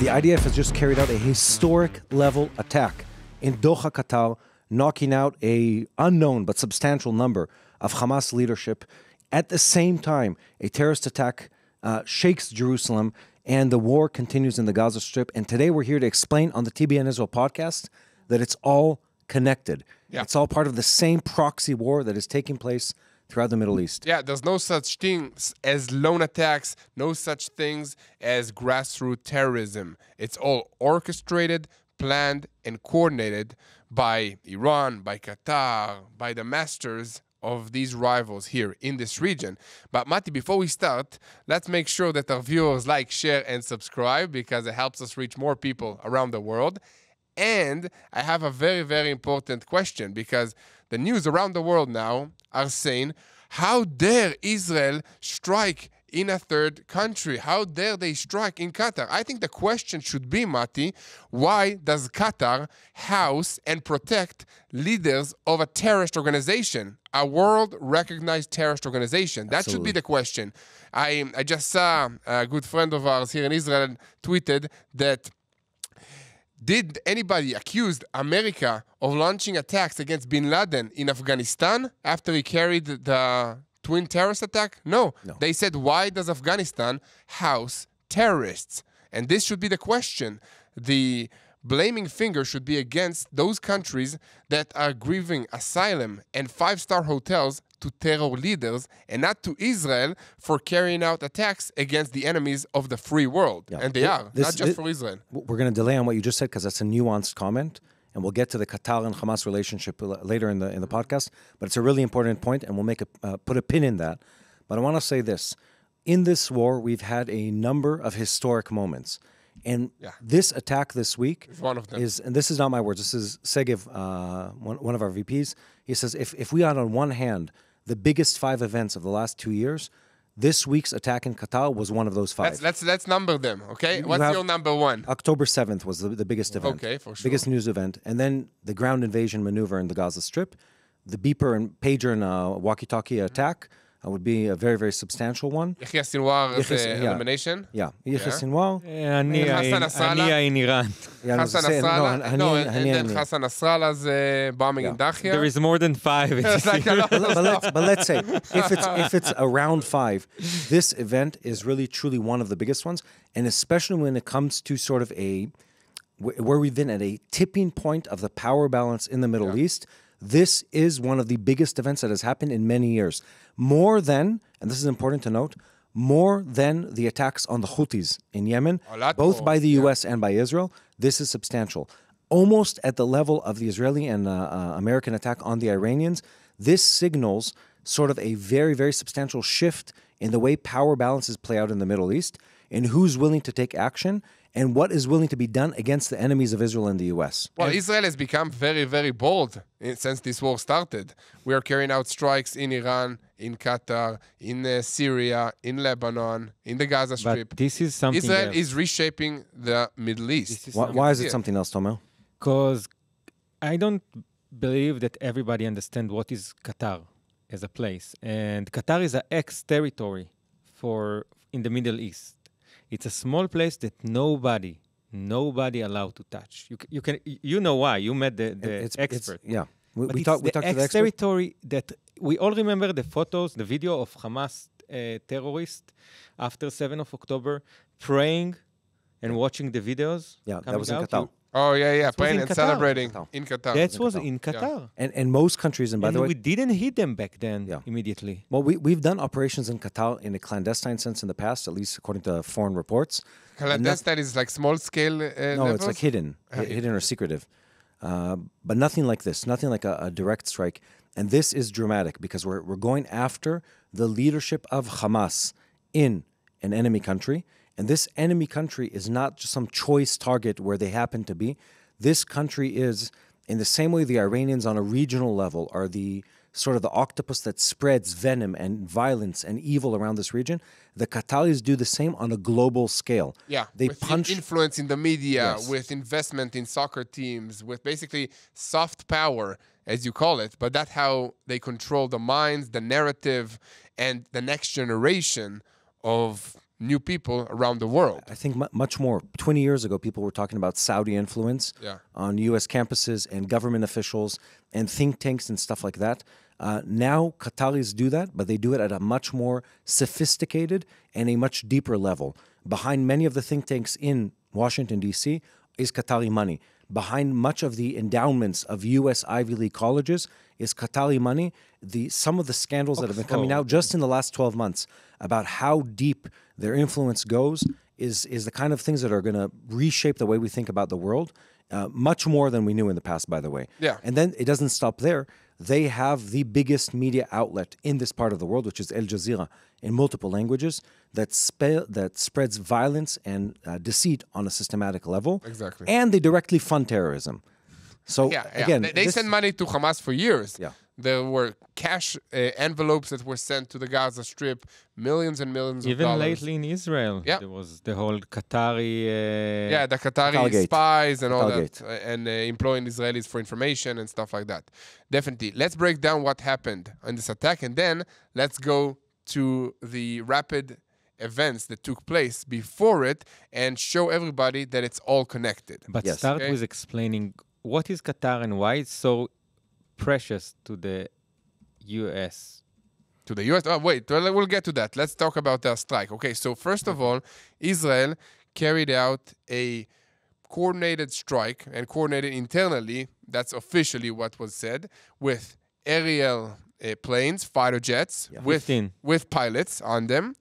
The IDF has just carried out a historic level attack in Doha, Qatar, knocking out a unknown but substantial number of Hamas leadership. At the same time, a terrorist attack shakes Jerusalem, and the war continues in the Gaza Strip. And today we're here to explain on the TBN Israel podcast that it's all connected. Yeah. It's all part of the same proxy war that is taking place throughout the Middle East. Yeah, there's no such things as lone attacks, no such things as grassroots terrorism. It's all orchestrated, planned, and coordinated by Iran, by Qatar, by the masters of these rivals here in this region. But Mati, before we start, let's make sure that our viewers like, share, and subscribe, because it helps us reach more people around the world. And I have a very, very important question, because the news around the world now are saying, how dare Israel strike in a third country? How dare they strike in Qatar? I think the question should be, Mati, why does Qatar house and protect leaders of a terrorist organization, a world-recognized terrorist organization? That should be the question. I just saw a good friend of ours here in Israel tweeted that, did anybody accuse America of launching attacks against bin Laden in Afghanistan after he carried the twin terrorist attack? No. They said, why does Afghanistan house terrorists? And this should be the question. The blaming finger should be against those countries that are giving asylum and five-star hotels to terror leaders, and not to Israel for carrying out attacks against the enemies of the free world. Yeah. And they are, not just for Israel. We're going to delay on what you just said because that's a nuanced comment, and we'll get to the Qatar and Hamas relationship later in the podcast, but it's a really important point, and we'll make put a pin in that. But I want to say this. In this war, we've had a number of historic moments. And this attack this week is one of them. And this is not my words, this is Segev, one of our VPs. He says, if we had on one hand the biggest 5 events of the last 2 years, this week's attack in Qatar was one of those 5. Let's number them, okay? What's your number one? October 7th was the biggest event. Okay, for sure. Biggest news event. And then the ground invasion maneuver in the Gaza Strip, the beeper and pager and walkie-talkie attack would be a very, very substantial one. Yahya Sinwar's elimination? Yeah, Yahya Sinwar. And in Iran. Hassan Nasrallah. No, and then Hassan Nasrallah's bombing in Dahia. There is more than 5. But let's say, if it's around 5, this event is really, truly one of the biggest ones. And especially when it comes to sort of where we've been at a tipping point of the power balance in the Middle East, this is one of the biggest events that has happened in many years. More than, and this is important to note, more than the attacks on the Houthis in Yemen, both by the U.S. and by Israel. This is substantial. Almost at the level of the Israeli and American attack on the Iranians, this signals sort of a very, very substantial shift in the way power balances play out in the Middle East, and who's willing to take action, and what is willing to be done against the enemies of Israel and the U.S. Well, Israel has become very, very bold since this war started. We are carrying out strikes in Iran, in Qatar, in Syria, in Lebanon, in the Gaza Strip. But this is something Israel is reshaping the Middle East. Why is it something else, Tomer? Because I don't believe that everybody understands what is Qatar as a place. And Qatar is an ex-territory in the Middle East. It's a small place that nobody allowed to touch. You know why? You met the expert. We talked to the expert. Territory that we all remember the photos, the video of Hamas terrorists after 7th of October praying and watching the videos. Yeah, that was in Qatar. Oh, yeah, praying and celebrating in Qatar. That was in Qatar. And most countries, and by the way, we didn't hit them back then immediately. Well, we've done operations in Qatar in a clandestine sense in the past, at least according to foreign reports. Clandestine is like small-scale No, levels? it's like hidden or secretive. But nothing like this, nothing like a direct strike. And this is dramatic because we're going after the leadership of Hamas in an enemy country. And this enemy country is not just some choice target where they happen to be. This country is, in the same way the Iranians on a regional level are the sort of the octopus that spreads venom and violence and evil around this region, the Qataris do the same on a global scale. Yeah, they with punch influence in the media, with investment in soccer teams, with basically soft power, as you call it. But that's how they control the minds, the narrative, and the next generation of new people around the world. I think much more. 20 years ago, people were talking about Saudi influence on U.S. campuses and government officials and think tanks and stuff like that. Now, Qataris do that, but they do it at a much more sophisticated and a much deeper level. Behind many of the think tanks in Washington, D.C., is Qatari money. Behind much of the endowments of U.S. Ivy League colleges is Qatari money. Some of the scandals that have been coming out just in the last 12 months about how deep their influence goes is the kind of things that are going to reshape the way we think about the world, much more than we knew in the past, by the way. Yeah. And then it doesn't stop there. They have the biggest media outlet in this part of the world, which is Al Jazeera, in multiple languages, that spreads violence and deceit on a systematic level. Exactly. And they directly fund terrorism. So, again... They send money to Hamas for years. Yeah. There were cash envelopes that were sent to the Gaza Strip, millions and millions of dollars. Even lately in Israel, there was the whole Qatari... the Qatari spies and all Qatar that, and employing Israelis for information and stuff like that. Definitely. Let's break down what happened in this attack, and then let's go to the rapid events that took place before it and show everybody that it's all connected. But start with explaining what is Qatar and why it's so precious to the U.S. To the U.S.? Oh, wait, we'll get to that. Let's talk about the strike. Okay, so first of all, Israel carried out a coordinated strike and coordinated internally, that's officially what was said, with aerial planes, fighter jets, with pilots on them,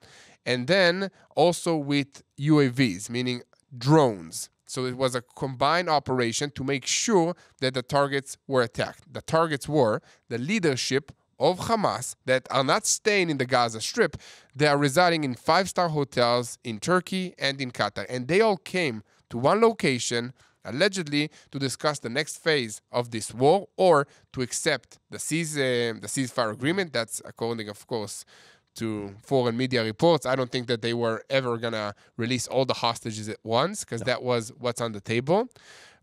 and then also with UAVs, meaning drones. So it was a combined operation to make sure that the targets were attacked. The targets were the leadership of Hamas that are not staying in the Gaza Strip. They are residing in 5-star hotels in Turkey and in Qatar. And they all came to one location, allegedly, to discuss the next phase of this war or to accept the ceasefire agreement. That's according, of course, to foreign media reports. I don't think that they were ever going to release all the hostages at once because that was what's on the table.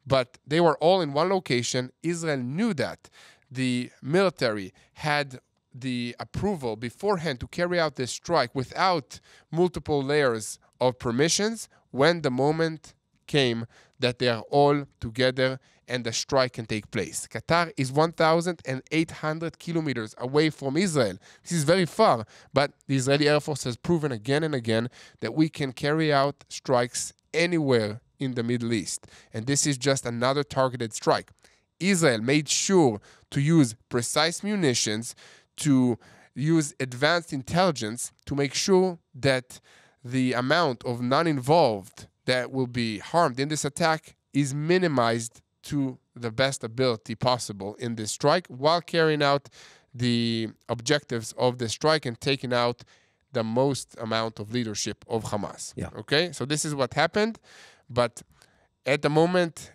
But they were all in one location. Israel knew that. The military had the approval beforehand to carry out this strike without multiple layers of permissions when the moment came that they are all together and the strike can take place. Qatar is 1,800 kilometers away from Israel. This is very far, but the Israeli Air Force has proven again and again that we can carry out strikes anywhere in the Middle East. And this is just another targeted strike. Israel made sure to use precise munitions, to use advanced intelligence to make sure that the amount of non-involved that will be harmed in this attack is minimized to the best ability possible in this strike while carrying out the objectives of the strike and taking out the most amount of leadership of Hamas. Yeah. Okay? So this is what happened. But at the moment,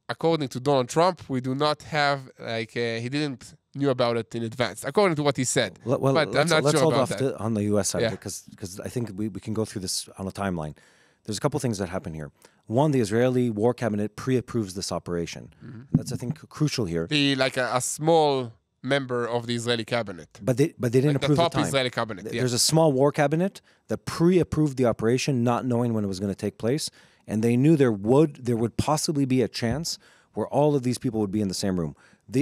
according to Donald Trump, we do not have, he didn't knew about it in advance, according to what he said. Well, but let's I'm not sure hold about off that. on the U.S. side because I think we can go through this on a timeline. There's a couple things that happen here. One, the Israeli War Cabinet pre-approves this operation. Mm-hmm. That's, I think, crucial here. A small member of the Israeli cabinet. But they didn't approve the top the time. Israeli cabinet. There's a small war cabinet that pre-approved the operation, not knowing when it was going to take place, and they knew there would possibly be a chance where all of these people would be in the same room.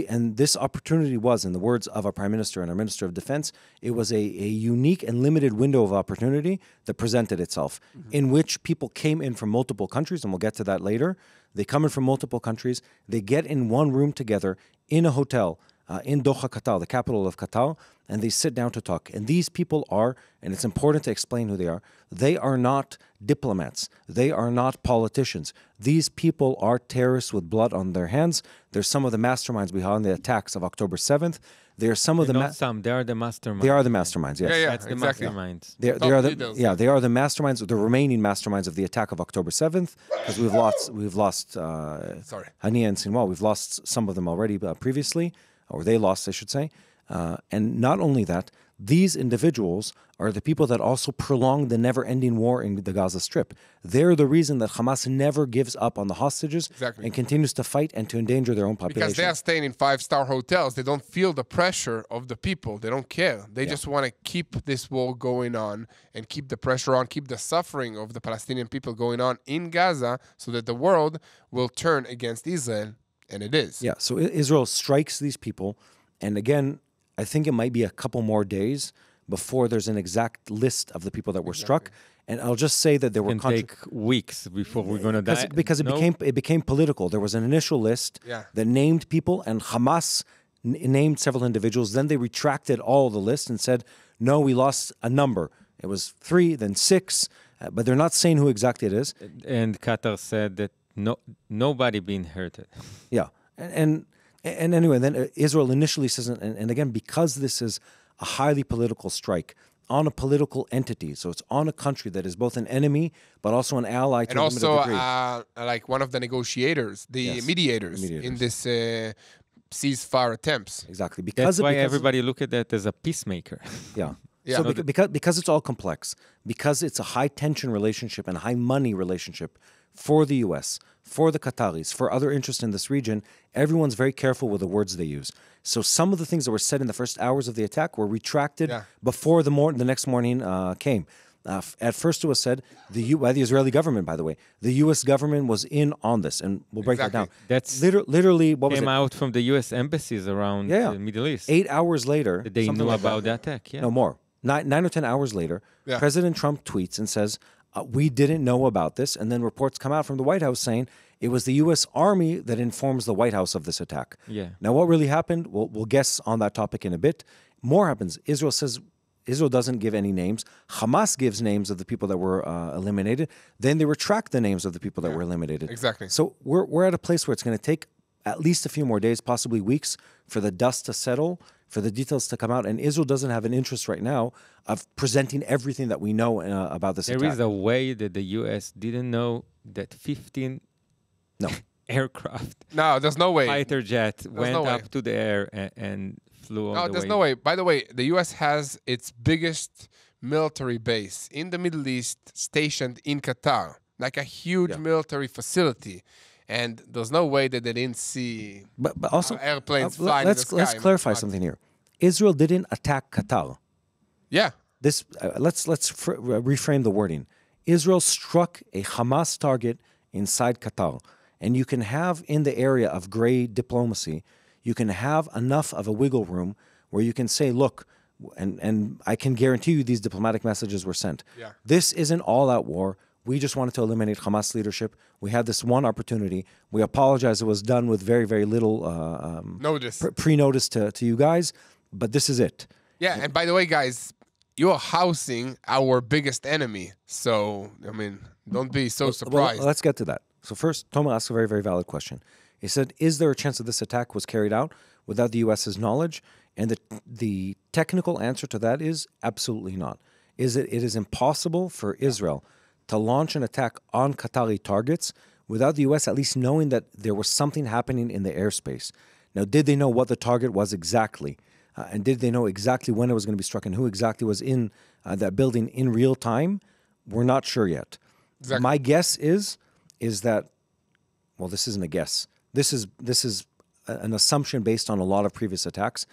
And this opportunity was, in the words of our Prime Minister and our Minister of Defense, it was a unique and limited window of opportunity that presented itself, in which people came in from multiple countries, and we'll get to that later. They come in from multiple countries. They get in one room together in a hotel in Doha, Qatar, the capital of Qatar, and they sit down to talk. And these people are, and it's important to explain who they are not diplomats. They are not politicians. These people are terrorists with blood on their hands. They're some of the masterminds behind the attacks of October 7th. They are some of the... They are the masterminds. They are the masterminds, yes. Yeah, that's exactly. the masterminds. They are the masterminds, the remaining masterminds of the attack of October 7th, because we've lost Hania and Sinwar. We've lost some of them already previously, or they lost, I should say. And not only that, these individuals are the people that also prolong the never-ending war in the Gaza Strip. They're the reason that Hamas never gives up on the hostages Exactly. and continues to fight and to endanger their own population. Because they are staying in 5-star hotels. They don't feel the pressure of the people. They don't care. They just want to keep this war going on and keep the pressure on, keep the suffering of the Palestinian people going on in Gaza so that the world will turn against Israel. And it is. Yeah, so Israel strikes these people. And again, I think it might be a couple more days before there's an exact list of the people that were struck. And I'll just say that there were It can take weeks before we're going to die. because it became political. There was an initial list that named people, and Hamas named several individuals. Then they retracted all the list and said, no, we lost a number. It was 3, then 6, but they're not saying who exactly it is. And Qatar said that nobody been hurted. Yeah, and anyway, then Israel initially says, and again, because this is a highly political strike on a political entity, so it's on a country that is both an enemy but also an ally to and a also limited degree. like one of the negotiators, the mediators in this ceasefire attempts. Exactly. That's why everybody look at that as a peacemaker. Yeah. Yeah. So because it's all complex, because it's a high tension relationship and high money relationship for the U.S., for the Qataris, for other interests in this region, everyone's very careful with the words they use. So some of the things that were said in the first hours of the attack were retracted before the next morning came. At first it was said, by the Israeli government, by the way, the U.S. government was in on this, and we'll break that down. That's literally what was came it? out from the U.S. embassies around the Middle East. 8 hours later, That they knew like about that. the attack. Yeah. No more. 9 or 10 hours later, President Trump tweets and says, we didn't know about this. And then reports come out from the White House saying it was the U.S. Army that informs the White House of this attack. Yeah. Now, what really happened, we'll guess on that topic in a bit. More happens. Israel doesn't give any names. Hamas gives names of the people that were eliminated. Then they retract the names of the people that were eliminated. Exactly. So we're at a place where it's going to take at least a few more days, possibly weeks, for the dust to settle, for the details to come out. And Israel doesn't have an interest right now of presenting everything that we know about this attack. There is a way that the U.S. didn't know that 15 aircraft, No, there's no way. fighter jet went no way. up to the air and flew on No, the there's way. no way. By the way, the U.S. has its biggest military base in the Middle East stationed in Qatar, like a huge military facility. And there's no way that they didn't see But also, airplanes flying in the sky. let's clarify something here. Israel didn't attack Qatar. Yeah. This let's reframe the wording. Israel struck a Hamas target inside Qatar, and you can have in the area of gray diplomacy, you can have enough of a wiggle room where you can say, look, and I can guarantee you these diplomatic messages were sent. Yeah. This isn't all-out war. We just wanted to eliminate Hamas leadership. We had this one opportunity. We apologize. It was done with very, very little Notice. pre-notice to you guys, but this is it. Yeah, and by the way, guys, you're housing our biggest enemy. So, I mean, don't be so surprised. Well, let's get to that. So first, Tomer asked a very, very valid question. He said, is there a chance that this attack was carried out without the U.S.'s knowledge? And the technical answer to that is absolutely not. It is impossible for Israel to launch an attack on Qatari targets without the U.S. at least knowing that there was something happening in the airspace. Now, did they know what the target was exactly? And did they know exactly when it was going to be struck and who exactly was in that building in real time? We're not sure yet. Exactly. My guess is that, well, this isn't a guess. This is an assumption based on a lot of previous attacks.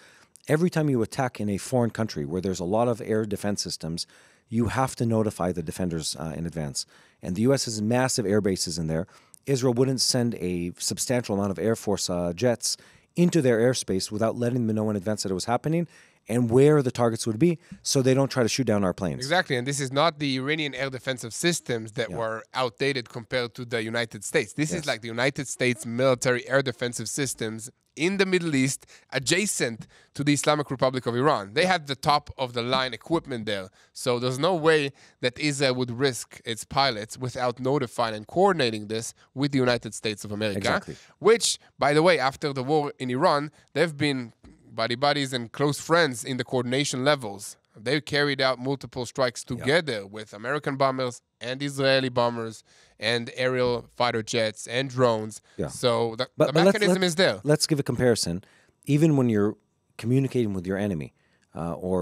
Every time you attack in a foreign country where there's a lot of air defense systems, you have to notify the defenders in advance. And the U.S. has massive air bases in there. Israel wouldn't send a substantial amount of Air Force jets into their airspace without letting them know in advance that it was happening and where the targets would be so they don't try to shoot down our planes. Exactly, and this is not the Iranian air defensive systems that were outdated compared to the United States. This is like the United States military air defensive systems in the Middle East adjacent to the Islamic Republic of Iran. They have the top-of-the-line equipment there, so there's no way that Israel would risk its pilots without notifying and coordinating this with the United States of America. Exactly. Which, by the way, after the war in Iran, they've been buddies and close friends in the coordination levels. They carried out multiple strikes together with American bombers and Israeli bombers and aerial fighter jets and drones. Yeah. So the But mechanism is there. Let's give a comparison. Even when you're communicating with your enemy or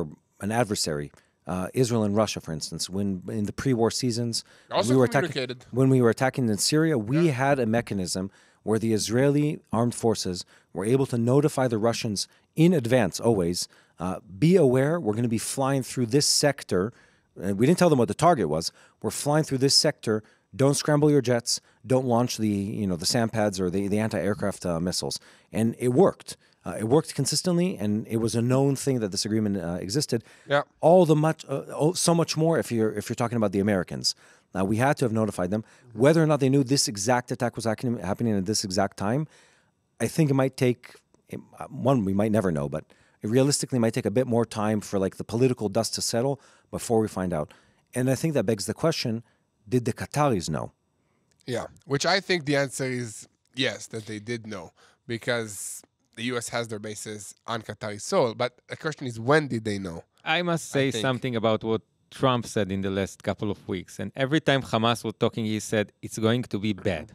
an adversary. Israel and Russia, for instance, when in the pre-war seasons, Also communicated. when we were attacking in Syria, we had a mechanism where the Israeli armed forces were able to notify the Russians in advance, always, be aware, we're going to be flying through this sector. We didn't tell them what the target was. We're flying through this sector. Don't scramble your jets. Don't launch the SAMPADs or the anti-aircraft missiles. And it worked. It worked consistently, and it was a known thing that this agreement existed. Yeah. So much more if you're talking about the Americans. We had to have notified them. Whether or not they knew this exact attack was happening at this exact time, I think it might take, we might never know, but it realistically might take a bit more time for like the political dust to settle before we find out. And I think that begs the question, did the Qataris know? Yeah, which I think the answer is yes, that they did know, because the U.S. has their bases on Qatari soil. But the question is, when did they know? I must say something about what Trump said in the last couple of weeks. And every time Hamas was talking, he said, it's going to be bad.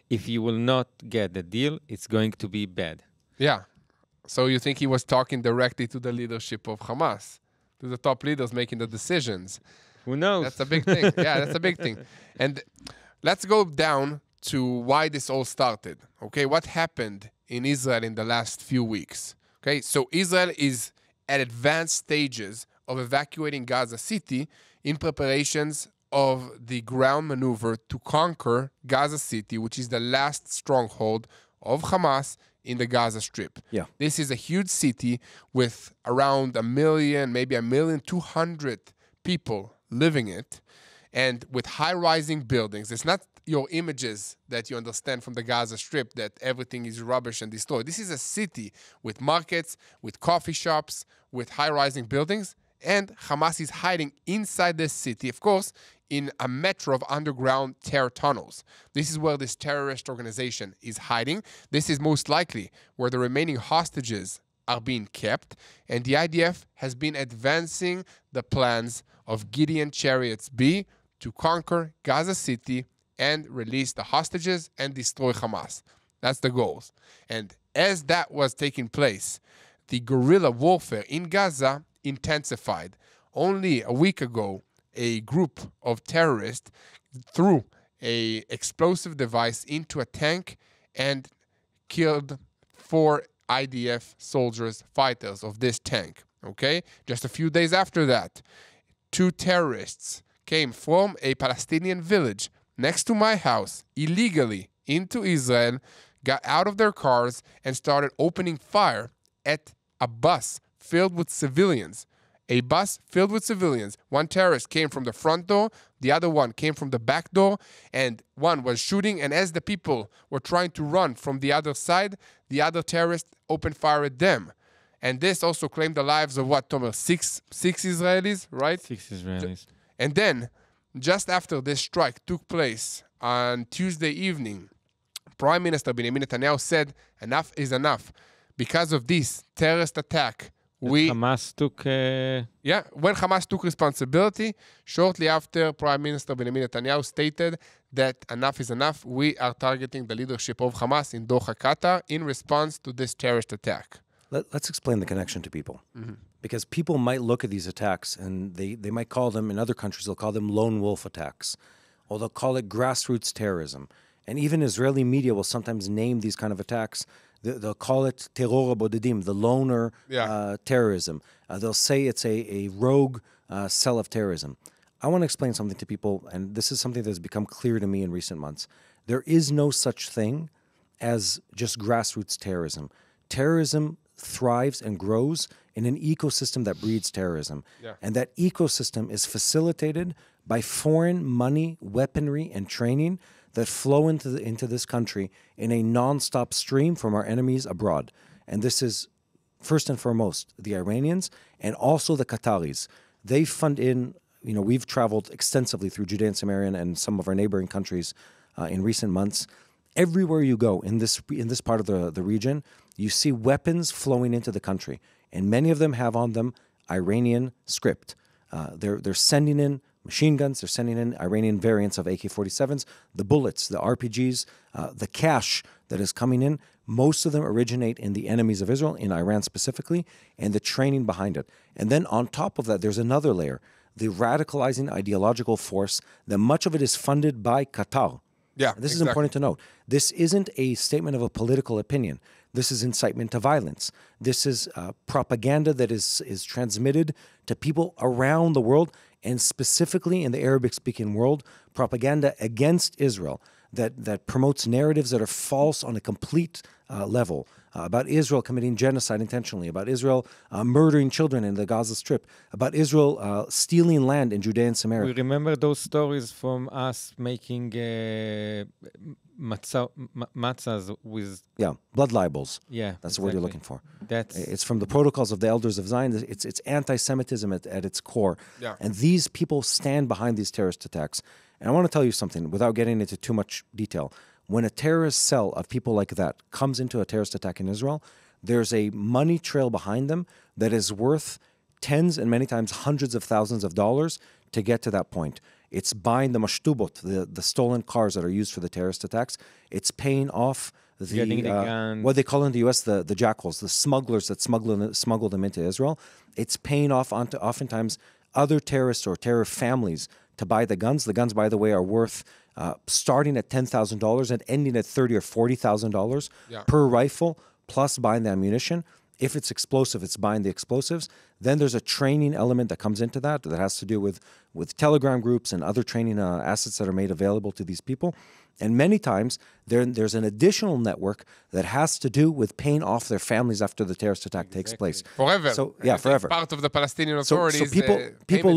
If you will not get the deal, it's going to be bad. Yeah. So you think he was talking directly to the leadership of Hamas, to the top leaders making the decisions? Who knows? That's a big thing. Yeah, that's a big thing. And let's go down to why this all started. Okay, what happened in Israel in the last few weeks? Okay, so Israel is at advanced stages of evacuating Gaza City in preparations of the ground maneuver to conquer Gaza City, which is the last stronghold of Hamas in the Gaza Strip. Yeah. This is a huge city with around 1 million, maybe 1,200,000 people living it, and with high-rising buildings. It's not your images that you understand from the Gaza Strip that everything is rubbish and destroyed. This is a city with markets, with coffee shops, with high-rising buildings, and Hamas is hiding inside this city, of course, in a metro of underground terror tunnels. This is where this terrorist organization is hiding. This is most likely where the remaining hostages are being kept, and the IDF has been advancing the plans of Gideon Chariots B to conquer Gaza City and release the hostages and destroy Hamas. That's the goals. And as that was taking place, the guerrilla warfare in Gaza intensified. Only a week ago, a group of terrorists threw an explosive device into a tank and killed 4 IDF soldiers, fighters of this tank. Okay? Just a few days after that, 2 terrorists came from a Palestinian village next to my house illegally into Israel, got out of their cars, and started opening fire at a bus filled with civilians. A bus filled with civilians. One terrorist came from the front door, the other one came from the back door, and one was shooting, and as the people were trying to run from the other side, the other terrorist opened fire at them. And this also claimed the lives of what, Tomer? Six Israelis, right? 6 Israelis. And then, just after this strike took place on Tuesday evening, Prime Minister Benjamin Netanyahu said, enough is enough. Because of this terrorist attack, Hamas took... when Hamas took responsibility, shortly after, Prime Minister Benjamin Netanyahu stated that enough is enough. We are targeting the leadership of Hamas in Doha, Qatar, in response to this terrorist attack. Let's explain the connection to people. Because people might look at these attacks and they might call them, in other countries, they'll call them lone wolf attacks. Or they'll call it grassroots terrorism. And even Israeli media will sometimes name these kind of attacks. They'll call it terror bodedim, the loner terrorism. They'll say it's a rogue cell of terrorism. I want to explain something to people, and this is something that's become clear to me in recent months. There is no such thing as just grassroots terrorism. Terrorism thrives and grows in an ecosystem that breeds terrorism. And that ecosystem is facilitated by foreign money, weaponry, and training that flow into this country in a non-stop stream from our enemies abroad. And this is, first and foremost, the Iranians and also the Qataris. They fund in, we've traveled extensively through Judea and Samaria and some of our neighboring countries in recent months. Everywhere you go in this part of the region, you see weapons flowing into the country. And many of them have on them Iranian script. They're sending in machine guns, they're sending in Iranian variants of AK-47s, the bullets, the RPGs, the cash that is coming in Most of them originate in the enemies of Israel, in Iran specifically, and the training behind it. And then on top of that, there's another layer, the radicalizing ideological force, that much of it is funded by Qatar. Yeah, This is important to note. This isn't a statement of a political opinion. This is incitement to violence. This is propaganda that is transmitted to people around the world, and specifically in the Arabic-speaking world, propaganda against Israel that promotes narratives that are false on a complete level, about Israel committing genocide intentionally, about Israel murdering children in the Gaza Strip, about Israel stealing land in Judea and Samaria. We remember those stories from us making matzahs with... Yeah, blood libels. Yeah, That's the word you're looking for. That's... It's from the Protocols of the Elders of Zion. It's anti-Semitism at its core. Yeah. And these people stand behind these terrorist attacks. And I want to tell you something, without getting into too much detail. When a terrorist cell of people like that comes into a terrorist attack in Israel, there's a money trail behind them that is worth tens and many times hundreds of thousands of dollars to get to that point. It's buying the mashtubot, the stolen cars that are used for the terrorist attacks. It's paying off Getting the guns. what they call in the U.S. the jackals, the smugglers that smuggle them into Israel. It's paying off onto oftentimes other terrorists or terror families to buy the guns. The guns, by the way, are worth starting at $10,000 and ending at $30,000 or $40,000 per rifle, plus buying the ammunition. If it's explosive, it's buying the explosives. Then there's a training element that comes into that has to do with Telegram groups and other training assets that are made available to these people. And many times there's an additional network that has to do with paying off their families after the terrorist attack takes place. Forever. So yeah, forever. Part of the Palestinian So authorities. people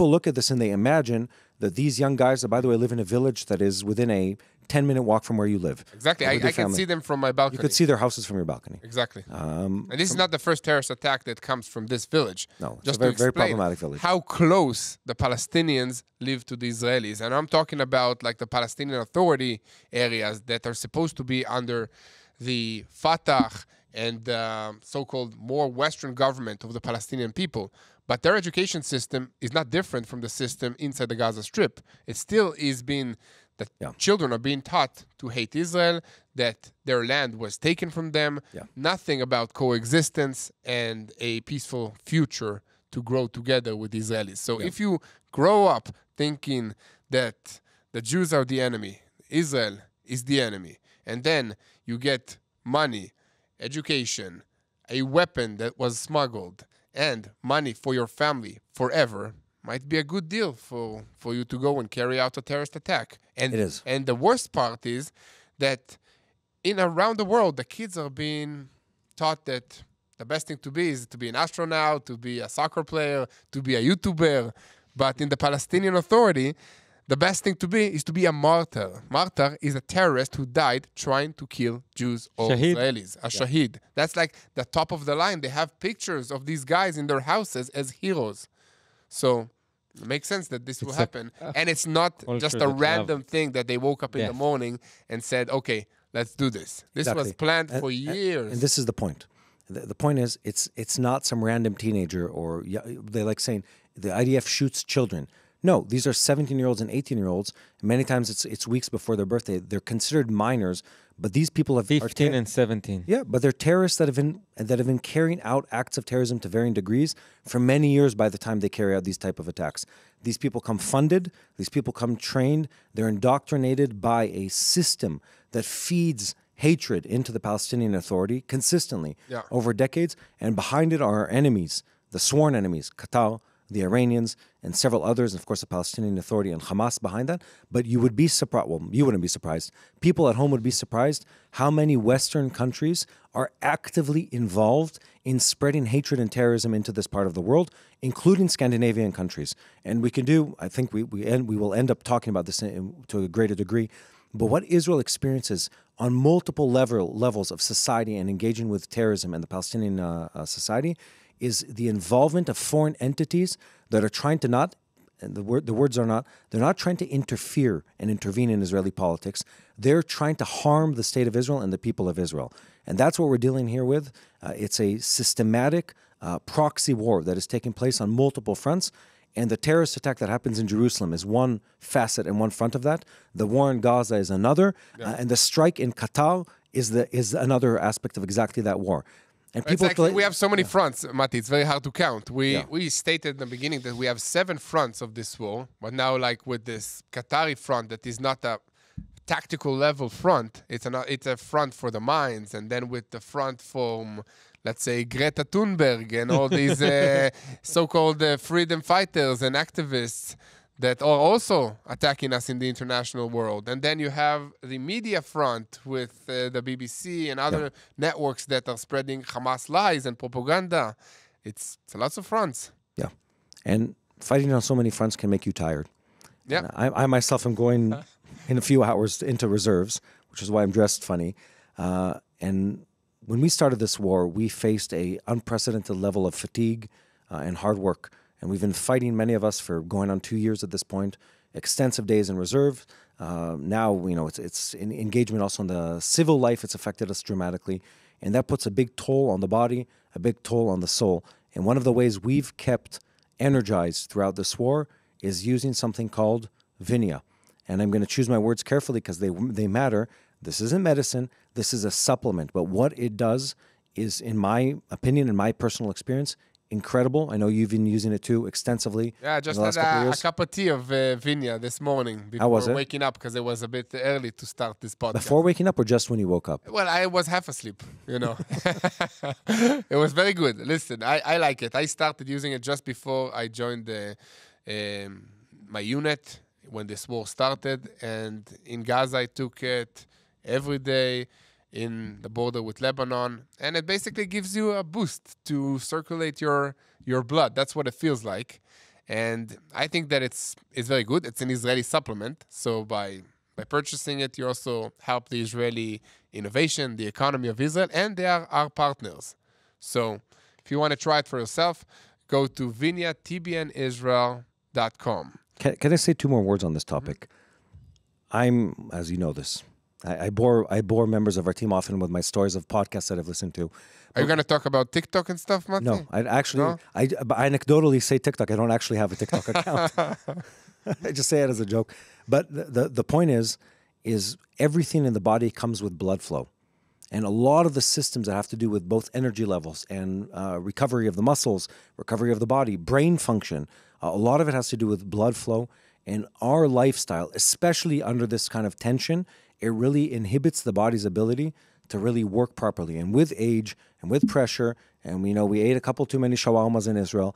look at this and they imagine that these young guys, that by the way live in a village that is within a 10-minute walk from where you live. Exactly. I can see them from my balcony. You could see their houses from your balcony. Exactly. And this is not the first terrorist attack that comes from this village. No, just it's a very, to very explain problematic village. how close the Palestinians live to the Israelis. And I'm talking about like the Palestinian Authority areas that are supposed to be under the Fatah and so-called more Western government of the Palestinian people. But their education system is not different from the system inside the Gaza Strip. It still is being... that children are being taught to hate Israel, that their land was taken from them, nothing about coexistence and a peaceful future to grow together with Israelis. So if you grow up thinking that the Jews are the enemy, Israel is the enemy, and then you get money, education, a weapon that was smuggled, and money for your family forever, might be a good deal for you to go and carry out a terrorist attack. And it is. And the worst part is that around the world, the kids are being taught that the best thing to be is to be an astronaut, to be a soccer player, to be a YouTuber. But in the Palestinian Authority, the best thing to be is to be a martyr. Martyr is a terrorist who died trying to kill Jews or Shaheed. Israelis. A shaheed. That's like the top of the line. They have pictures of these guys in their houses as heroes. So it makes sense that this will happen. And it's not just a random thing that they woke up in the morning and said, okay, let's do this. This was planned for years. And this is the point. The point is, it's not some random teenager, or they like saying the IDF shoots children. No, these are 17-year-olds and 18-year-olds. Many times it's weeks before their birthday. They're considered minors, but these people have 15 and 17. Yeah, but they're terrorists that have been carrying out acts of terrorism to varying degrees for many years by the time they carry out these type of attacks. These people come funded, these people come trained, they're indoctrinated by a system that feeds hatred into the Palestinian Authority consistently over decades, and behind it are our enemies, the sworn enemies, Qatar, the Iranians, and several others, and of course the Palestinian Authority and Hamas behind that. But you would be surprised, well, you wouldn't be surprised. People at home would be surprised how many Western countries are actively involved in spreading hatred and terrorism into this part of the world, including Scandinavian countries. And we can do, I think we will end up talking about this to a greater degree, but what Israel experiences on multiple levels of society and engaging with terrorism and the Palestinian society is the involvement of foreign entities that are trying to not, and the words are not, they're not trying to interfere and intervene in Israeli politics. They're trying to harm the state of Israel and the people of Israel. And that's what we're dealing here with. It's a systematic proxy war that is taking place on multiple fronts. And the terrorist attack that happens in Jerusalem is one facet and one front of that. The war in Gaza is another. And the strike in Qatar is another aspect of exactly that war. And It's people like we have so many fronts, Mati. It's very hard to count. We stated in the beginning that we have 7 fronts of this war, but now like with this Qatari front that is not a tactical level front, it's a front for the minds, and then with the front from, let's say, Greta Thunberg and all these so-called freedom fighters and activists that are also attacking us in the international world. And then you have the media front with the BBC and other networks that are spreading Hamas lies and propaganda. It's lots of fronts. Yeah. And fighting on so many fronts can make you tired. Yeah. I myself am going in a few hours into reserves, which is why I'm dressed funny. And when we started this war, we faced a unprecedented level of fatigue and hard work. And we've been fighting, many of us, for going on 2 years at this point, extensive days in reserve. Now, it's in engagement also in the civil life. It's affected us dramatically. And that puts a big toll on the body, a big toll on the soul. And one of the ways we've kept energized throughout this war is using something called Vinia. And I'm going to choose my words carefully because they matter. This isn't medicine. This is a supplement. But what it does is, in my opinion, in my personal experience, incredible. I know you've been using it too extensively. Yeah, I just had a cup of tea of Vinia this morning before waking up because it was a bit early to start this podcast. Before waking up or just when you woke up? Well, I was half asleep, It was very good. Listen, I like it. I started using it just before I joined my unit when this war started. And in Gaza, I took it every day in the border with Lebanon, and it basically gives you a boost to circulate your blood. That's what it feels like, and I think that it's very good. It's an Israeli supplement, so by purchasing it, you also help the Israeli innovation, the economy of Israel, and they are our partners. So if you want to try it for yourself, go to Vinia, tbnisrael.com. Can I say 2 more words on this topic? I'm, as you know this, I bore members of our team often with my stories of podcasts that I've listened to. Are you going to talk about TikTok and stuff, Mati? No, I anecdotally say TikTok. I don't actually have a TikTok account. I just say it as a joke. But the point is everything in the body comes with blood flow. And a lot of the systems that have to do with both energy levels and recovery of the muscles, recovery of the body, brain function, a lot of it has to do with blood flow. And our lifestyle, especially under this kind of tension, it really inhibits the body's ability to really work properly. And with age and with pressure, and we ate a couple too many shawarmas in Israel,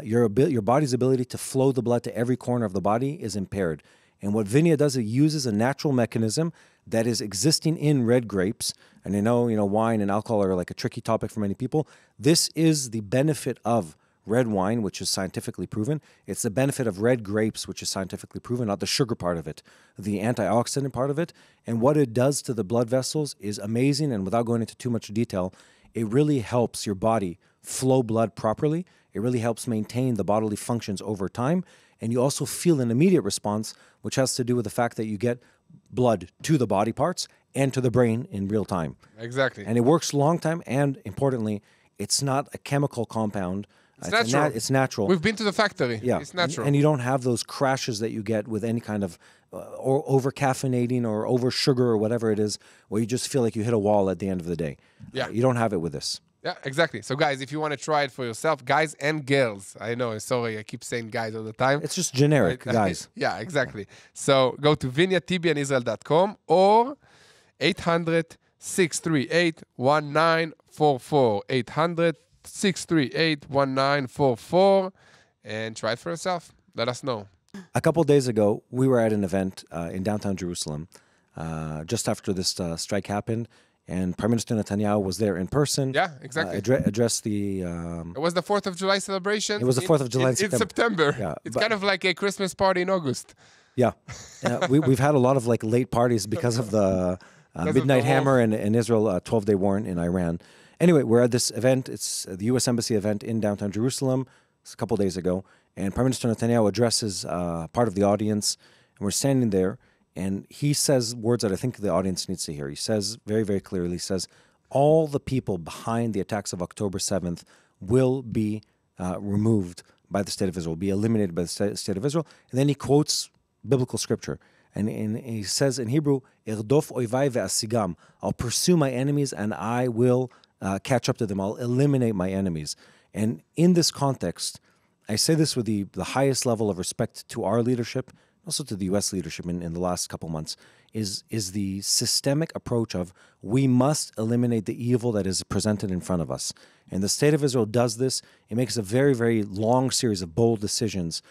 your body's ability to flow the blood to every corner of the body is impaired. And what Vinia does, it uses a natural mechanism that is existing in red grapes. And I know, wine and alcohol are like a tricky topic for many people. This is the benefit of red wine, which is scientifically proven. It's the benefit of red grapes, which is scientifically proven, not the sugar part of it, the antioxidant part of it. And what it does to the blood vessels is amazing. And without going into too much detail, it really helps your body flow blood properly. It really helps maintain the bodily functions over time. And you also feel an immediate response, which has to do with the fact that you get blood to the body parts and to the brain in real time. Exactly. And it works long time. And importantly, it's not a chemical compound. It's natural. It's natural. We've been to the factory. Yeah. It's natural. And you don't have those crashes that you get with any kind of or over caffeinating or over sugar or whatever it is, where you just feel like you hit a wall at the end of the day. Yeah. You don't have it with this. Yeah, exactly. So guys, if you want to try it for yourself, guys and girls, I know, sorry, I keep saying guys all the time. It's just generic, guys. Yeah, exactly. So go to Vinia, tbnisrael.com or 800-638-1944. 800-638-1944 and try it for yourself. Let us know. A couple of days ago, we were at an event in downtown Jerusalem just after this strike happened. And Prime Minister Netanyahu was there in person. Yeah, exactly. Addressed the... it was the 4th of July celebration. It was the 4th of July in September. Yeah, it's kind of like a Christmas party in August. Yeah. We've had a lot of late parties because of the Midnight Hammer and Israel 12-day war in Iran. Anyway, we're at this event. It's the U.S. Embassy event in downtown Jerusalem. It's a couple of days ago. And Prime Minister Netanyahu addresses part of the audience. And we're standing there. And he says words that I think the audience needs to hear. He says very, very clearly, he says, all the people behind the attacks of October 7th will be removed by the State of Israel, will be eliminated by the State of Israel. And then he quotes biblical scripture. And he says in Hebrew, Irdof oivai ve'asigam. I'll pursue my enemies and I will catch up to them. I'll eliminate my enemies. And in this context, I say this with the highest level of respect to our leadership, also to the U.S. leadership in the last couple months, is the systemic approach of we must eliminate the evil that is presented in front of us. And the state of Israel does this. It makes a very, very long series of bold decisions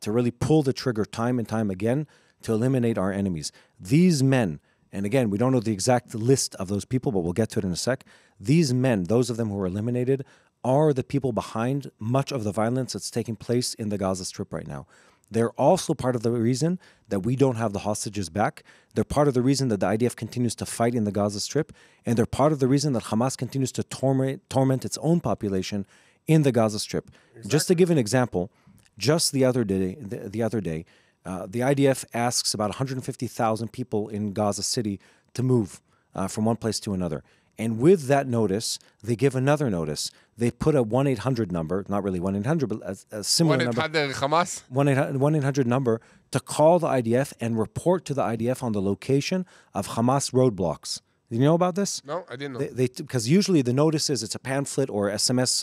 to really pull the trigger time and time again to eliminate our enemies. These men, and again, we don't know the exact list of those people, but we'll get to it in a sec. These men, those of them who are eliminated, are the people behind much of the violence that's taking place in the Gaza Strip right now. They're also part of the reason that we don't have the hostages back. They're part of the reason that the IDF continues to fight in the Gaza Strip. And they're part of the reason that Hamas continues to torment its own population in the Gaza Strip. Exactly. Just to give an example, just the other day, the IDF asks about 150,000 people in Gaza City to move from one place to another. And with that notice, they give another notice. They put a 1-800 number, not really 1-800, but a similar number. 1-800 Hamas? 1-800 number to call the IDF and report to the IDF on the location of Hamas roadblocks. Did you know about this? No, I didn't know. Because usually the notice is it's a pamphlet or SMS,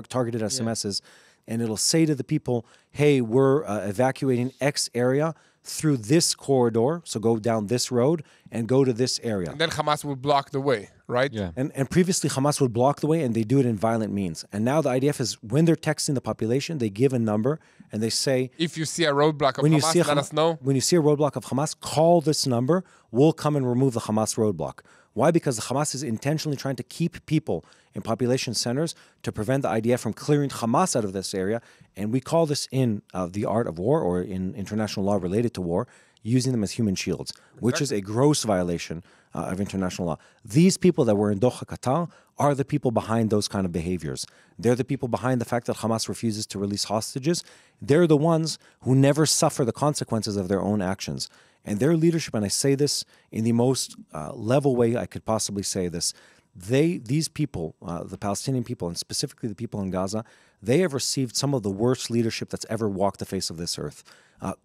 targeted SMSs, and it'll say to the people, hey, we're evacuating X area through this corridor, so go down this road and go to this area. And then Hamas will block the way, right? Yeah. And previously Hamas would block the way and they do it in violent means. And now the IDF is, when they're texting the population, they give a number and they say, if you see a roadblock of Hamas, let us know. When you see a roadblock of Hamas, call this number, we'll come and remove the Hamas roadblock. Why? Because the Hamas is intentionally trying to keep people in population centers to prevent the IDF from clearing Hamas out of this area. And we call this in the art of war, or in international law related to war, using them as human shields, which is a gross violation of international law. These people that were in Doha, Qatar, are the people behind those kind of behaviors. They're the people behind the fact that Hamas refuses to release hostages. They're the ones who never suffer the consequences of their own actions. And their leadership, and I say this in the most level way I could possibly say this, these people, the Palestinian people, and specifically the people in Gaza, they have received some of the worst leadership that's ever walked the face of this earth.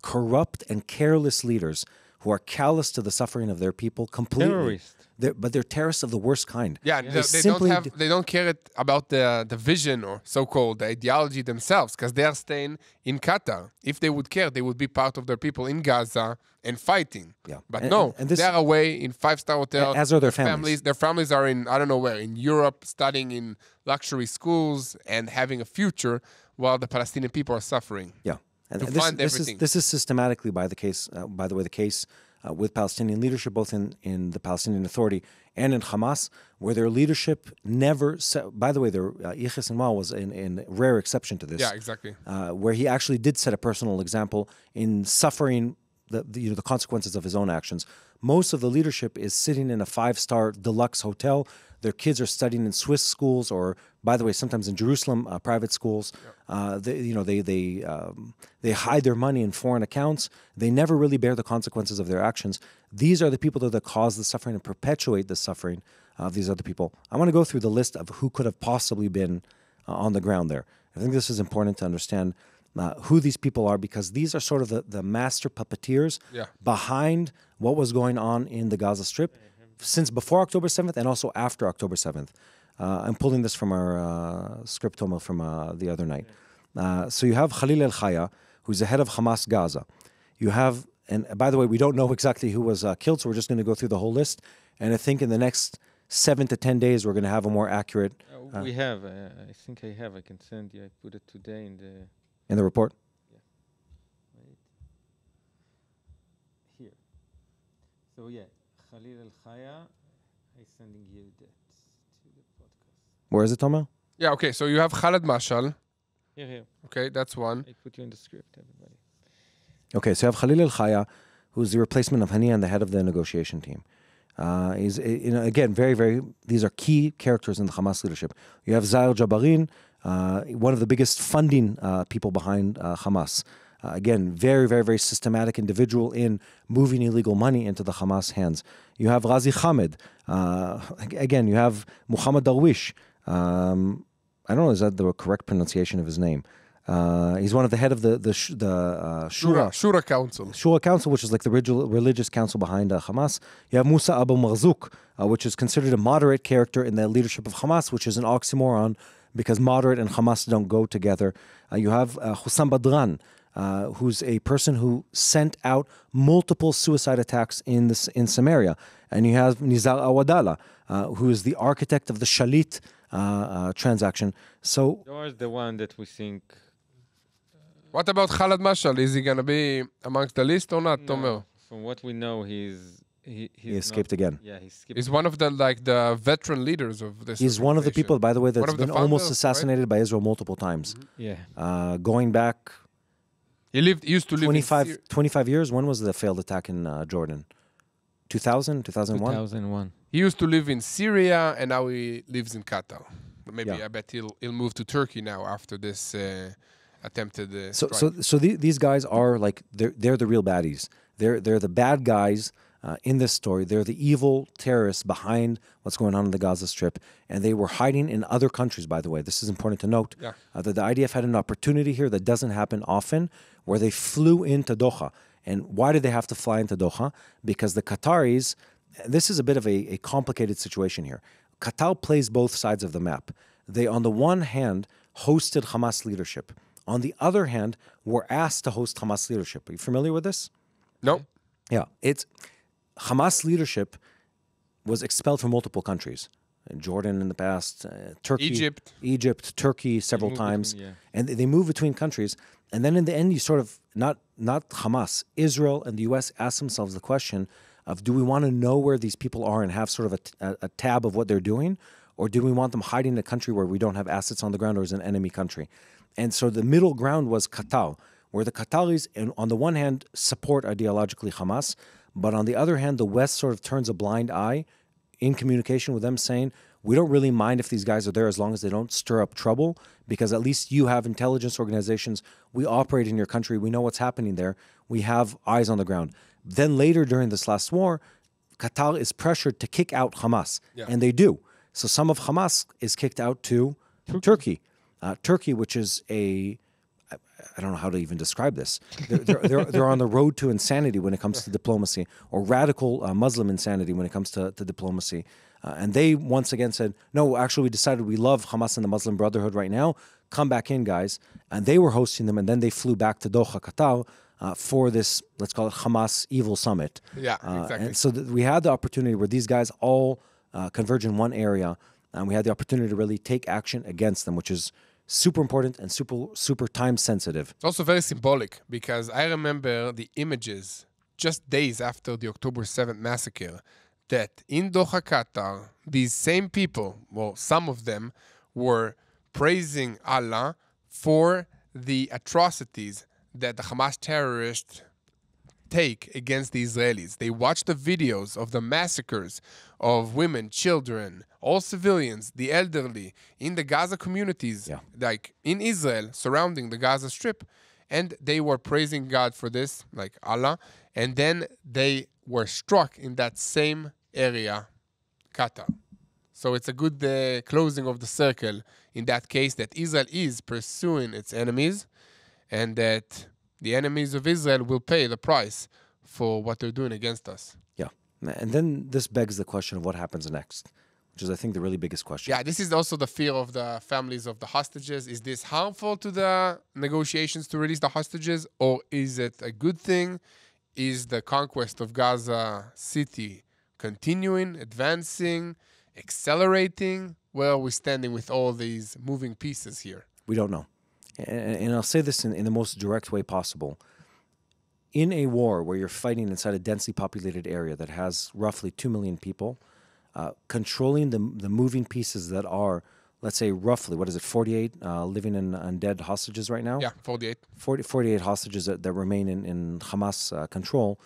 Corrupt and careless leaders who are callous to the suffering of their people completely. Terrorists. But they're terrorists of the worst kind. Yeah, they don't care about the vision or so-called the ideology themselves, because they are staying in Qatar. If they would care, they would be part of their people in Gaza and fighting. Yeah. But and this, they're away in 5-star hotels. As are their families. Their families are in, I don't know where, in Europe, studying in luxury schools and having a future, while the Palestinian people are suffering. Yeah. And this is systematically, by the way, the case with Palestinian leadership, both in the Palestinian Authority and in Hamas, where their leadership never by the way, Yahya Sinwar was in rare exception to this. Yeah, exactly. Where he actually did set a personal example in suffering the consequences of his own actions. Most of the leadership is sitting in a 5-star deluxe hotel. Their kids are studying in Swiss schools, or, by the way, sometimes in Jerusalem, private schools. They hide their money in foreign accounts. They never really bear the consequences of their actions. These are the people that cause the suffering and perpetuate the suffering of these other people. I want to go through the list of who could have possibly been on the ground there. I think this is important to understand who these people are, because these are sort of the master puppeteers behind what was going on in the Gaza Strip since before October 7th and also after October 7th. I'm pulling this from our script from the other night. So you have Khalil El-Khaya, who's the head of Hamas Gaza. You have, and by the way, we don't know exactly who was killed, so we're just going to go through the whole list. And I think in the next 7 to 10 days, we're going to have a more accurate... we have. I think I have. I can send you. I put it today in the... In the report? Yeah. Wait. Here. So yeah, Khalil El-Khaya, I'm sending you that to the podcast. Where is it, Tomer? Yeah, okay, so you have Khaled Mashal. Here. Okay, that's one. I put you in the script, everybody. Okay, so you have Khalil El-Khaya, who's the replacement of Hania and the head of the negotiation team. He's, again, very, very, these are key characters in the Hamas leadership. You have Yair Jabarin, one of the biggest funding people behind Hamas. Again, very, very, very systematic individual in moving illegal money into the Hamas hands. You have Ghazi Khamed. Again, you have Muhammad Darwish. I don't know, is that the correct pronunciation of his name? He's one of the head of the Shura Council. Shura Council, which is like the religious council behind Hamas. You have Musa Abu Marzouk, which is considered a moderate character in the leadership of Hamas, which is an oxymoron because moderate and Hamas don't go together. You have Hussam Badran, who's a person who sent out multiple suicide attacks in Samaria. And you have Nizar Awadallah, who is the architect of the Shalit transaction. So You're the one that we think. What about Khaled Mashal? Is he going to be amongst the list or not, Tomer? No, from what we know, he escaped again. Yeah, he escaped. He's one of the veteran leaders of this. He's one of the people, by the way, that's of the been almost founders, assassinated by Israel multiple times. Yeah. Going back He used to live 25 years. When was the failed attack in Jordan? 2000, 2001? 2001. He used to live in Syria, and now he lives in Qatar. Maybe Yeah. I bet he'll move to Turkey now after this attempted strike. So these guys are like they're the real baddies. They're the bad guys in this story. They're the evil terrorists behind what's going on in the Gaza Strip, and they were hiding in other countries. By the way, this is important to note. Yeah. That the IDF had an opportunity here that doesn't happen often, where they flew into Doha. And why did they have to fly into Doha? Because the Qataris. This is a bit of a complicated situation here. Qatar plays both sides of the map. They, on the one hand, hosted Hamas leadership. On the other hand, were asked to host Hamas leadership. Are you familiar with this? No. Yeah. It's Hamas leadership was expelled from multiple countries. Jordan in the past, Turkey, Egypt, Turkey several times. And they move between countries. And then in the end, you sort of, not Hamas, Israel and the U.S. ask themselves the question of, do we want to know where these people are and have sort of a tab of what they're doing? Or do we want them hiding in a country where we don't have assets on the ground or is an enemy country? And so the middle ground was Qatar, where the Qataris, on the one hand, support ideologically Hamas, but on the other hand, the West sort of turns a blind eye in communication with them, saying, we don't really mind if these guys are there as long as they don't stir up trouble, because at least you have intelligence organizations. We operate in your country. We know what's happening there. We have eyes on the ground. Then later during this last war, Qatar is pressured to kick out Hamas, and they do. So some of Hamas is kicked out to Turkey. Turkey, which is I don't know how to even describe this. They're on the road to insanity when it comes to diplomacy, or radical Muslim insanity when it comes to diplomacy. And they once again said, no, actually we decided we love Hamas and the Muslim Brotherhood right now. Come back in, guys. And they were hosting them, and then they flew back to Doha, Qatar, for this, let's call it Hamas Evil Summit. Yeah, exactly. And so we had the opportunity where these guys all converge in one area, and we had the opportunity to really take action against them, which is super important and super time sensitive. It's also very symbolic, because I remember the images just days after the October 7th massacre, that in Doha, Qatar, these same people, well, some of them, were praising Allah for the atrocities that the Hamas terrorists take against the Israelis. They watch the videos of the massacres of women, children, all civilians, the elderly, in the Gaza communities, like in Israel, surrounding the Gaza Strip. And they were praising God for this, like Allah. And then they were struck in that same area, Qatar. So it's a good closing of the circle in that case, that Israel is pursuing its enemies, and that the enemies of Israel will pay the price for what they're doing against us. Yeah. And then this begs the question of what happens next, which is, I think, the really biggest question. Yeah, this is also the fear of the families of the hostages. Is this harmful to the negotiations to release the hostages, or is it a good thing? Is the conquest of Gaza City continuing, advancing, accelerating? Where are we standing with all these moving pieces here? We don't know. And I'll say this in the most direct way possible. In a war where you're fighting inside a densely populated area that has roughly 2 million people, controlling the moving pieces that are, let's say, roughly, 48 living in undead hostages right now? Yeah, 48. 48 hostages that remain in Hamas control.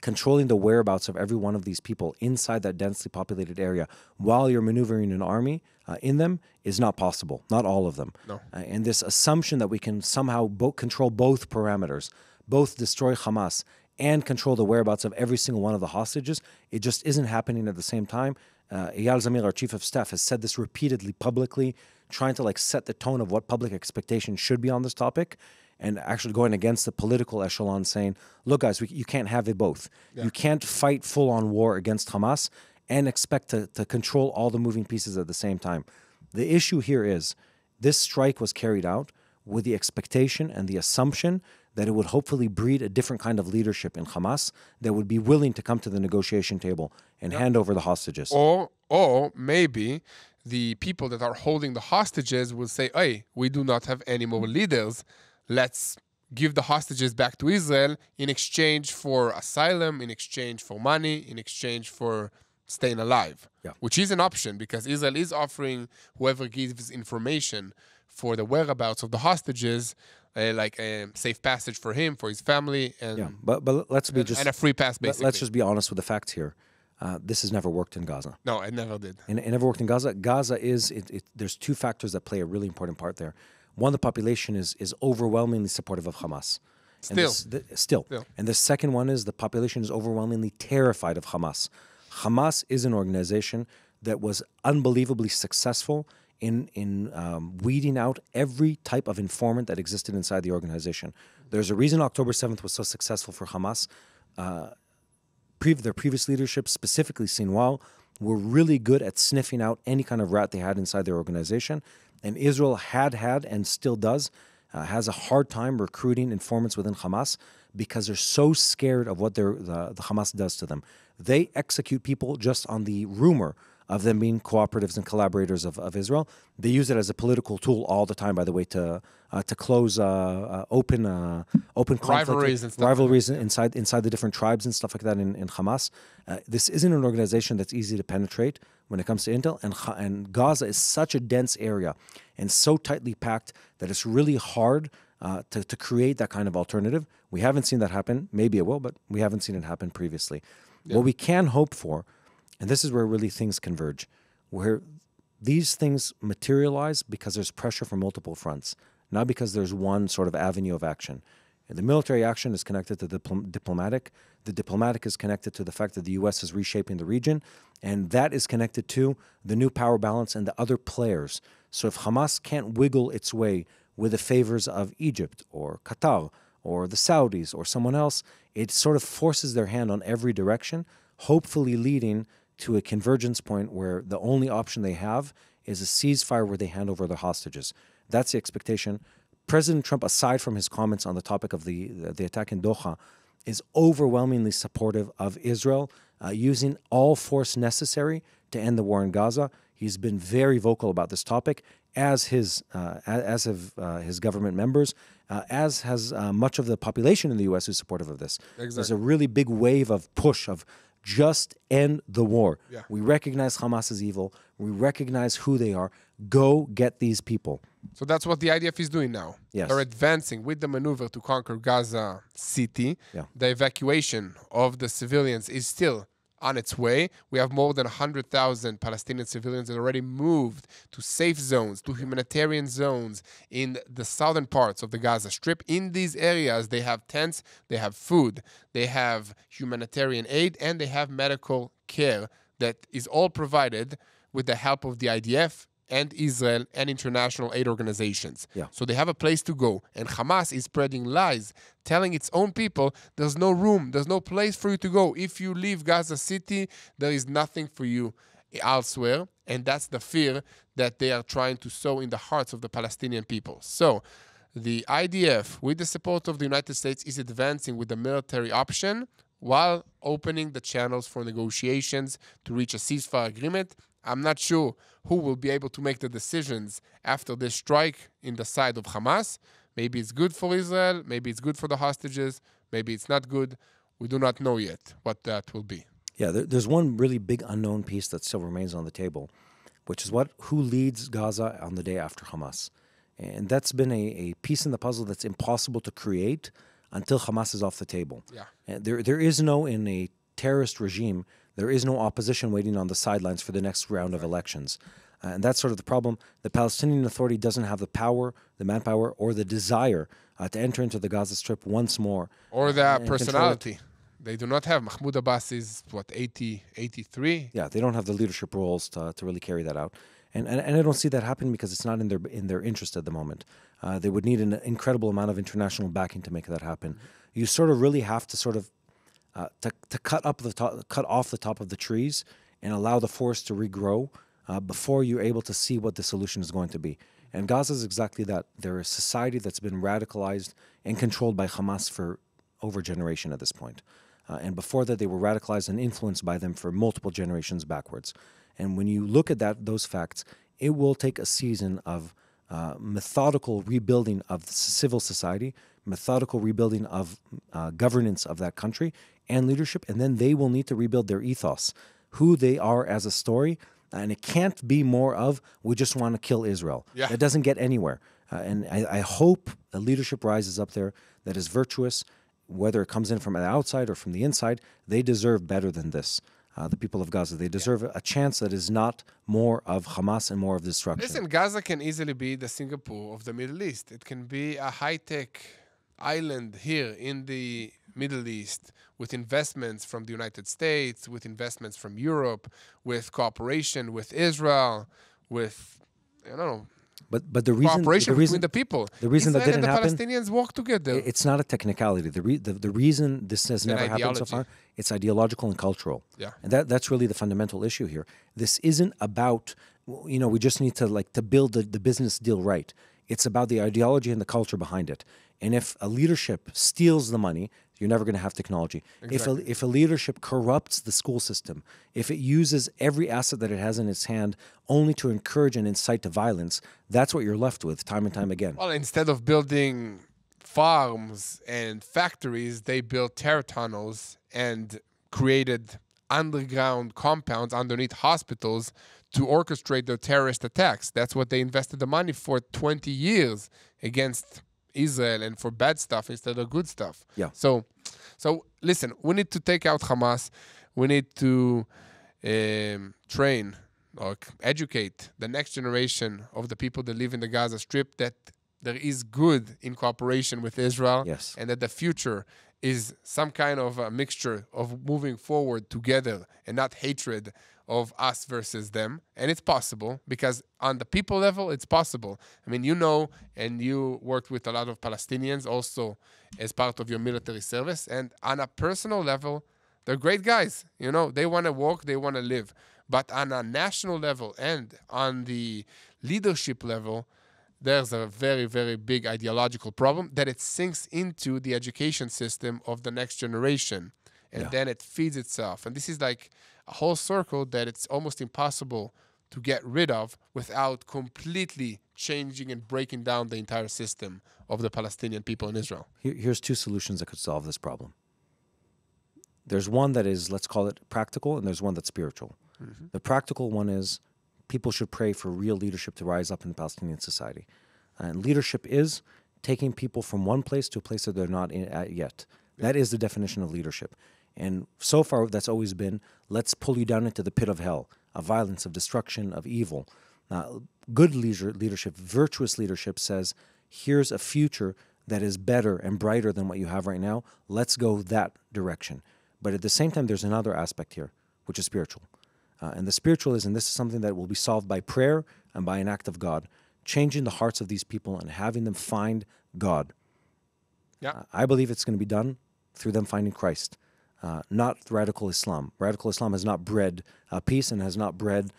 Controlling the whereabouts of every one of these people inside that densely populated area while you're maneuvering an army in them is not possible. Not all of them. No. And this assumption that we can somehow control both parameters, both destroy Hamas and control the whereabouts of every single one of the hostages, it just isn't happening at the same time. Eyal Zamir, our chief of staff, has said this repeatedly publicly, trying to like set the tone of what public expectation should be on this topic, and actually going against the political echelon, saying, look, guys, you can't have it both. You can't fight full-on war against Hamas and expect to control all the moving pieces at the same time. The issue here is this strike was carried out with the expectation and the assumption that it would hopefully breed a different kind of leadership in Hamas that would be willing to come to the negotiation table and hand over the hostages. Or maybe the people that are holding the hostages will say, hey, we do not have any more leaders. Let's give the hostages back to Israel in exchange for asylum, in exchange for money, in exchange for staying alive, which is an option because Israel is offering whoever gives information for the whereabouts of the hostages, like a safe passage for him, for his family, and but let's be and a free pass, basically. Let's just be honest with the facts here. This has never worked in Gaza. No, it never did. And it never worked in Gaza. Gaza is, there's two factors that play a really important part there. One, the population is overwhelmingly supportive of Hamas. Still. And the second one is the population is overwhelmingly terrified of Hamas. Hamas is an organization that was unbelievably successful in weeding out every type of informant that existed inside the organization. There's a reason October 7th was so successful for Hamas. Their previous leadership, specifically Sinwar, were really good at sniffing out any kind of rat they had inside their organization. And Israel had and still does, has a hard time recruiting informants within Hamas because they're so scared of what the Hamas does to them. They execute people just on the rumor of them being cooperatives and collaborators of Israel. They use it as a political tool all the time, by the way, to close open conflict, rivalries inside the different tribes and stuff like that in Hamas. This isn't an organization that's easy to penetrate when it comes to intel, and Gaza is such a dense area and so tightly packed that it's really hard to create that kind of alternative. We haven't seen that happen. Maybe it will, but we haven't seen it happen previously. What we can hope for, and this is where really things converge, where these things materialize because there's pressure from multiple fronts, not because there's one sort of avenue of action. And the military action is connected to the diplomatic. The diplomatic is connected to the fact that the U.S. is reshaping the region, and that is connected to the new power balance and the other players. So if Hamas can't wiggle its way with the favors of Egypt or Qatar or the Saudis or someone else, it sort of forces their hand on every direction, hopefully leading to a convergence point where the only option they have is a ceasefire where they hand over the hostages. That's the expectation. President Trump, aside from his comments on the topic of the attack in Doha, is overwhelmingly supportive of Israel, using all force necessary to end the war in Gaza. He's been very vocal about this topic, as have his government members, as has much of the population in the U.S. who's supportive of this. Exactly. There's a really big wave of push of just end the war. We recognize Hamas is evil. We recognize who they are. Go get these people. So that's what the IDF is doing now. They're advancing with the maneuver to conquer Gaza City. The evacuation of the civilians is still on its way. We have more than 100,000 Palestinian civilians that already moved to safe zones, to humanitarian zones in the southern parts of the Gaza Strip. In these areas, they have tents, they have food, they have humanitarian aid, and they have medical care that is all provided with the help of the IDF and Israel and international aid organizations. So they have a place to go. And Hamas is spreading lies, telling its own people, there's no room, there's no place for you to go. If you leave Gaza City, there is nothing for you elsewhere. And that's the fear that they are trying to sow in the hearts of the Palestinian people. So the IDF, with the support of the United States, is advancing with the military option while opening the channels for negotiations to reach a ceasefire agreement. I'm not sure who will be able to make the decisions after this strike in the side of Hamas. Maybe it's good for Israel. Maybe it's good for the hostages. Maybe it's not good. We do not know yet what that will be. There's one really big unknown piece that still remains on the table, which is who leads Gaza on the day after Hamas. And that's been a piece in the puzzle that's impossible to create until Hamas is off the table. And there is no, in a terrorist regime, there is no opposition waiting on the sidelines for the next round of elections. And that's sort of the problem. The Palestinian Authority doesn't have the power, the manpower, or the desire to enter into the Gaza Strip once more. Or the personality. They do not have. Mahmoud Abbas is, 83? Yeah, they don't have the leadership roles to really carry that out. And I don't see that happening because it's not in their interest at the moment. They would need an incredible amount of international backing to make that happen. You sort of really have to sort of to cut off the top of the trees and allow the forest to regrow before you're able to see what the solution is going to be. And Gaza is exactly that. They're a society that's been radicalized and controlled by Hamas for over a generation at this point. And before that, they were radicalized and influenced by them for multiple generations backwards. And when you look at those facts, it will take a season of methodical rebuilding of civil society, methodical rebuilding of governance of that country and leadership, and then they will need to rebuild their ethos, who they are as a story. And it can't be more of, we just want to kill Israel. Yeah. It doesn't get anywhere. And I hope a leadership rises up there that is virtuous, whether it comes in from the outside or from the inside. They deserve better than this. The people of Gaza, they deserve a chance that is not more of Hamas and more of destruction. Listen, Gaza can easily be the Singapore of the Middle East. It can be a high-tech island here in the Middle East with investments from the United States, with investments from Europe, with cooperation with Israel, with, But the reason cooperation between the people. The reason that Israel didn't and the happen, Palestinians work together. it's not a technicality. The reason this has never happened so far, it's ideological and cultural. Yeah. And that's really the fundamental issue here. This isn't about, we just need to build the business deal right. It's about the ideology and the culture behind it. And if a leadership steals the money, you're never going to have technology. Exactly. If a leadership corrupts the school system, if it uses every asset that it has in its hand only to encourage and incite to violence, that's what you're left with time and time again. Well, instead of building farms and factories, they built terror tunnels and created underground compounds underneath hospitals to orchestrate their terrorist attacks. That's what they invested the money for 20 years against Israel and for bad stuff instead of good stuff. Yeah. So listen, we need to take out Hamas. We need to train or educate the next generation of the people that live in the Gaza Strip that there is good in cooperation with Israel. Yes. And that the future is some kind of a mixture of moving forward together and not hatred of us versus them. And it's possible because on the people level, it's possible. I mean, and you worked with a lot of Palestinians also as part of your military service. And on a personal level, they're great guys. They want to work, they want to live. But on a national level and on the leadership level, there's a very, very big ideological problem that it sinks into the education system of the next generation. And then it feeds itself. And this is like a whole circle that it's almost impossible to get rid of without completely changing and breaking down the entire system of the Palestinian people in Israel. Here's two solutions that could solve this problem. There's one that is, let's call it practical, and there's one that's spiritual. Mm-hmm. The practical one is people should pray for real leadership to rise up in Palestinian society. And leadership is taking people from one place to a place that they're not in at yet. That is the definition of leadership. And so far, that's always been, let's pull you down into the pit of hell, of violence, of destruction, of evil. Good leadership, virtuous leadership says, here's a future that is better and brighter than what you have right now. Let's go that direction. But at the same time, there's another aspect here, which is spiritual. And the spiritual is, and this is something that will be solved by prayer and by an act of God, changing the hearts of these people and having them find God. Yeah. I believe it's going to be done through them finding Christ, not radical Islam. Radical Islam has not bred peace and has not bred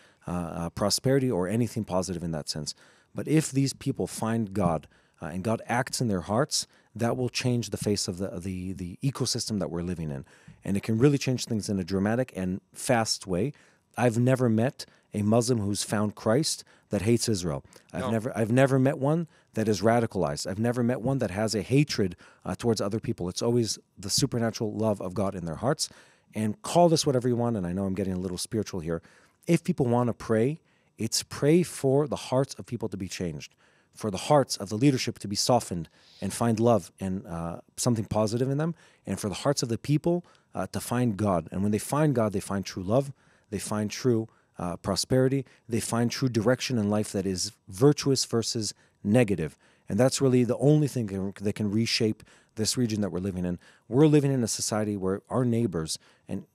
prosperity or anything positive in that sense. But if these people find God and God acts in their hearts, that will change the face of the ecosystem that we're living in. And it can really change things in a dramatic and fast way. I've never met a Muslim who's found Christ that hates Israel. I've never met one that is radicalized. I've never met one that has a hatred towards other people. It's always the supernatural love of God in their hearts. And call this whatever you want, and I know I'm getting a little spiritual here. If people want to pray, it's pray for the hearts of people to be changed, for the hearts of the leadership to be softened and find love and something positive in them, and for the hearts of the people to find God. And when they find God, they find true love, they find true prosperity, they find true direction in life that is virtuous versus negative. And that's really the only thing that can reshape this region that we're living in. We're living in a society where our neighbors, and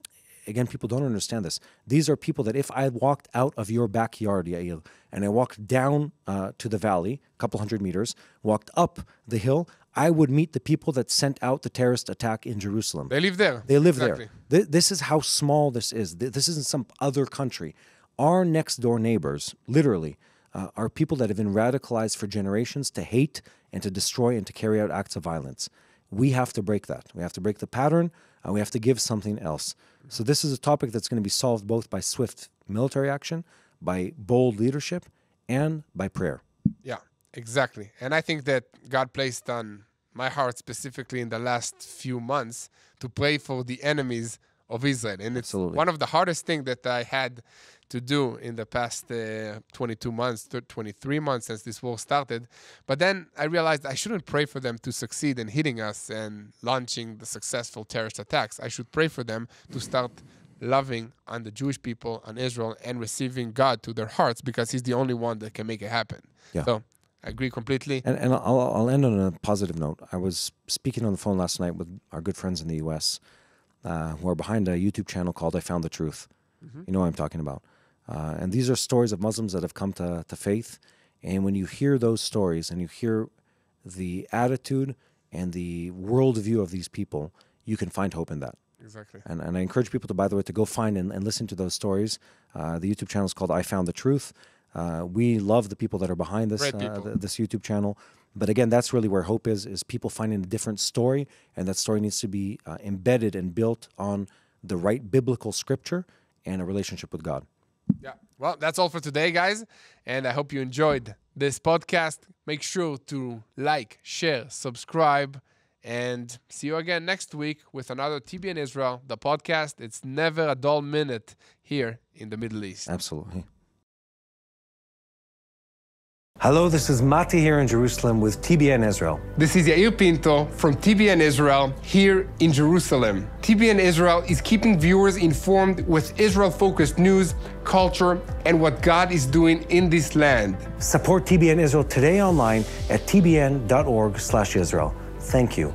again, people don't understand this. These are people that if I walked out of your backyard, Yair, and I walked down to the valley, a couple hundred meters, walked up the hill, I would meet the people that sent out the terrorist attack in Jerusalem. They live there. They live there. This is how small this is. This isn't some other country. Our next door neighbors, literally, are people that have been radicalized for generations to hate and to destroy and to carry out acts of violence. We have to break that. We have to break the pattern. We have to give something else. So this is a topic that's going to be solved both by swift military action, by bold leadership, and by prayer. Yeah, exactly. And I think that God placed on my heart specifically in the last few months to pray for the enemies of Israel. And it's one of the hardest things that I had to do in the past 22 months, 23 months since this war started. But then I realized I shouldn't pray for them to succeed in hitting us and launching the successful terrorist attacks. I should pray for them to start loving on the Jewish people, on Israel, and receiving God to their hearts, because he's the only one that can make it happen. Yeah. So I agree completely. And I'll end on a positive note. I was speaking on the phone last night with our good friends in the U.S. Who are behind a YouTube channel called I Found the Truth. You know what I'm talking about. And these are stories of Muslims that have come to faith. And when you hear those stories and you hear the attitude and the worldview of these people, you can find hope in that. Exactly. And I encourage people to, by the way, to go find and listen to those stories. The YouTube channel is called I Found the Truth. We love the people that are behind this this YouTube channel. But again, that's really where hope is people finding a different story, and that story needs to be embedded and built on the right biblical scripture and a relationship with God. Yeah. Well, that's all for today, guys. And I hope you enjoyed this podcast. Make sure to like, share, subscribe, and see you again next week with another TBN Israel, the podcast. It's never a dull minute here in the Middle East. Absolutely. Hello, this is Mati here in Jerusalem with TBN Israel. This is Yair Pinto from TBN Israel here in Jerusalem. TBN Israel is keeping viewers informed with Israel-focused news, culture, and what God is doing in this land. Support TBN Israel today online at tbn.org/Israel. Thank you.